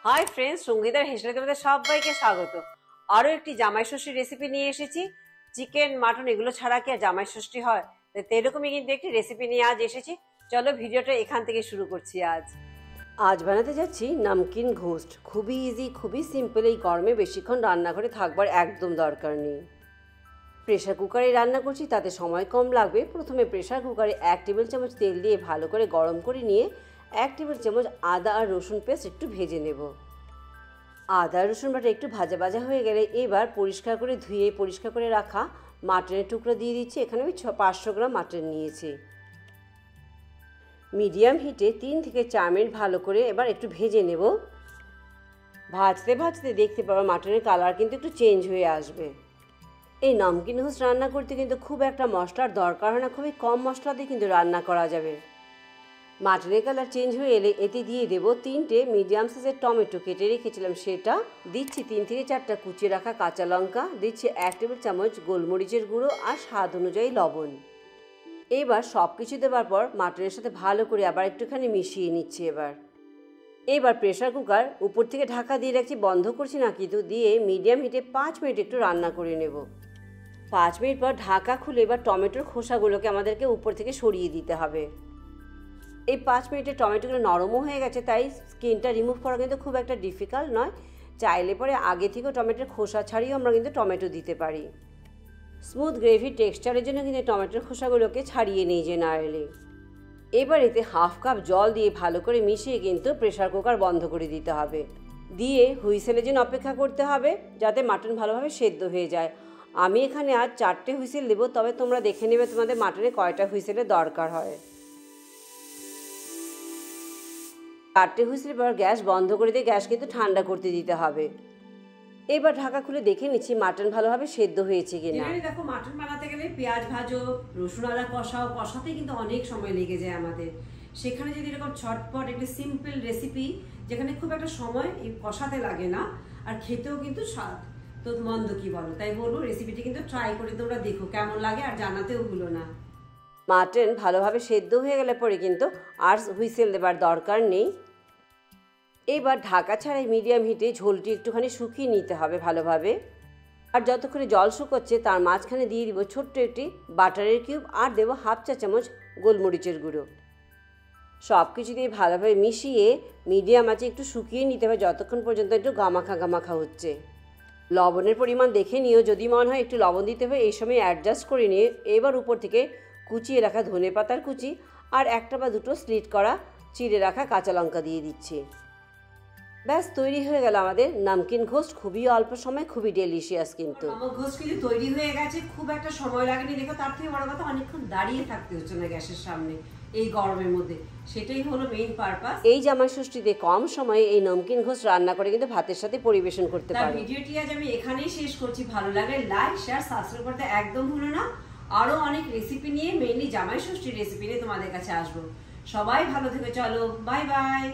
Hi friends, সঙ্গীতার হেসেলে তোমাদের সবাইকে স্বাগত। আরও একটি জামাই ষষ্ঠীর রেসিপি নিয়ে এসেছি। চিকেন, মাটন এগুলো ছাড়া কি আর জামাই ষষ্ঠী হয়? তো এরকমই কিন্তু একটি রেসিপি নিয়ে আজ এসেছি। চলো ভিডিওটা এখান থেকে শুরু করছি। আজ বানাতে যাচ্ছি নামকিন ঘোস্ট। খুবই ইজি, খুবই সিম্পল। এই গরমে বেশিক্ষণ রান্নাঘরে থাকবার একদম দরকার নেই। প্রেশার কুকারে রান্না করছি, তাতে সময় কম লাগবে। প্রথমে প্রেশার কুকারে 1 টেবিল চামচ তেল দিয়ে ভালো করে গরম করে নিয়ে 1 টেবিল চামচ আদা আর রসুন পেস্ট একটু ভেজে নেব। আদা রসুন বাটা একটু ভাজা ভাজা হয়ে গেলে এবার পরিষ্কার করে ধুয়ে পরিষ্কার করে রাখা মাটনের টুকরো দিয়ে দিচ্ছি। এখানে আমি 500 গ্রাম মাটন নিয়েছি। মিডিয়াম হিটে 3 থেকে 4 মিনিট ভালো করে এবার একটু ভেজে নেব। ভাজতে ভাজতে দেখতে পাবো মাটনের কালার কিন্তু একটু চেঞ্জ হয়ে আসবে। এই নামকিন ঘোস্ট রান্না করতে কিন্তু খুব একটা মশলার দরকার হয় না, খুবই কম মশলাতে কিন্তু রান্না করা যাবে। মাটনের কালার চেঞ্জ হয়ে এলে এতে দিয়ে দেবো 3টে মিডিয়াম সাইজের টমেটো কেটে রেখেছিলাম, সেটা দিচ্ছি। 3 থেকে 4টা কুচিয়ে রাখা কাঁচা লঙ্কা দিচ্ছি, 1 টেবিল চামচ গোলমরিচের গুঁড়ো আর স্বাদ অনুযায়ী লবণ। এবার সব কিছু দেওয়ার পর মাটনের সাথে ভালো করে আবার একটুখানি মিশিয়ে নিচ্ছি। এবার প্রেশার কুকার উপর থেকে ঢাকা দিয়ে রাখছি, বন্ধ করছি না কিন্তু, দিয়ে মিডিয়াম হিটে 5 মিনিট একটু রান্না করে নেব। 5 মিনিট পর ঢাকা খুলে এবার টমেটোর খোসাগুলোকে আমাদেরকে উপর থেকে সরিয়ে দিতে হবে। এই 5 মিনিটে টমেটোগুলো নরমও হয়ে গেছে, তাই স্কিনটা রিমুভ করা কিন্তু খুব একটা ডিফিকাল্ট নয়। চাইলে পরে আগে থেকেও টমেটোর খোসা ছাড়িয়েও আমরা কিন্তু টমেটো দিতে পারি। স্মুথ গ্রেভি টেক্সচারের জন্য কিন্তু টমেটোর খোসাগুলোকে ছাড়িয়ে নিই জেনারেলি। এবার এতে 1/2 কাপ জল দিয়ে ভালো করে মিশিয়ে কিন্তু প্রেশার কুকার বন্ধ করে দিতে হবে। দিয়ে হুইসেলের জন্য অপেক্ষা করতে হবে, যাতে মাটন ভালোভাবে সেদ্ধ হয়ে যায়। আমি এখানে আজ 4টে হুইসেল দেবো, তবে তোমরা দেখে নেবে তোমাদের মাটনে কয়টা হুইসেলের দরকার হয়। 4টে হুইসেলের পর গ্যাস বন্ধ করে দিয়ে গ্যাস কিন্তু ঠান্ডা করতে দিতে হবে। এবার ঢাকা খুলে দেখে নিচ্ছি মাটন ভালোভাবে সেদ্ধ হয়েছে কিনা। দেখো, মাটন বানাতে গেলে পেঁয়াজ ভাজো, রসুন আদা কষাতে কিন্তু অনেক সময় লেগে যায় আমাদের। সেখানে যদি এরকম ছটপট একটা সিম্পল রেসিপি, যেখানে খুব একটা সময় কষাতে লাগে না আর খেতেও কিন্তু স্বাদ, তো মন্দ কি বলো? তাই বলবো রেসিপিটি কিন্তু ট্রাই করে তোমরা দেখো কেমন লাগে, আর জানাতেও ভুলো না। মাটন ভালোভাবে সেদ্ধ হয়ে গেলে পরে কিন্তু আর হুইসেল দেবার দরকার নেই। এবার ঢাকা ছাড়াই মিডিয়াম হিটে ঝোলটি একটুখানি শুকিয়ে নিতে হবে ভালোভাবে। আর যতক্ষণে জল শুকোচ্ছে তার মাঝখানে দিয়ে দিব ছোট্ট একটি বাটারের কিউব, আর দেবো 1/2 চা চামচ গোলমরিচের গুঁড়ো। সব কিছু দিয়ে ভালোভাবে মিশিয়ে মিডিয়াম আঁচে একটু শুকিয়ে নিতে হবে, যতক্ষণ পর্যন্ত একটু গামাখা গামাখা হচ্ছে। লবণের পরিমাণ দেখে নিও, যদি মনে হয় একটু লবণ দিতে হবে এই সময় অ্যাডজাস্ট করে নিয়ে এবার উপর থেকে কুচিয়ে রাখা ধনেপাতার কুচি আর 1টা বা 2টো স্লিট করা চিড়ে রাখা কাঁচা লঙ্কা দিয়ে দিচ্ছি। ব্যাস তৈরি হয়ে গেল আমাদের নামকিন ঘোস্ট। খুবই অল্প সময়, খুবই ডেলিশিয়াস। কিন্তু ঘোস্ট কিন্তু তৈরি হয়ে গেছে, খুব একটা সময় লাগেনি। দেখো, তার থেকে বড় কথা অনেকক্ষণ দাঁড়িয়ে থাকতে হচ্ছে না গ্যাসের সামনে এই গরমের মধ্যে, সেটাই হলো মেইন পারপাস। এই জামাই ষষ্ঠীতে কম সময়ে এই নামকিন ঘোস্ট রান্না করে কিন্তু ভাতের সাথে পরিবেশন করতে পারো। ভিডিওটি আজ আমি এখানেই শেষ করছি। ভালো লাগলে লাইক, শেয়ার, সাবস্ক্রাইব করতে একদম ভুলো না। আরো অনেক রেসিপি নিয়ে, মেইনলি জামাই ষষ্ঠীর রেসিপি নিয়ে তোমাদের কাছে আসবো। সবাই ভালো থেকে চলো, বাই বাই।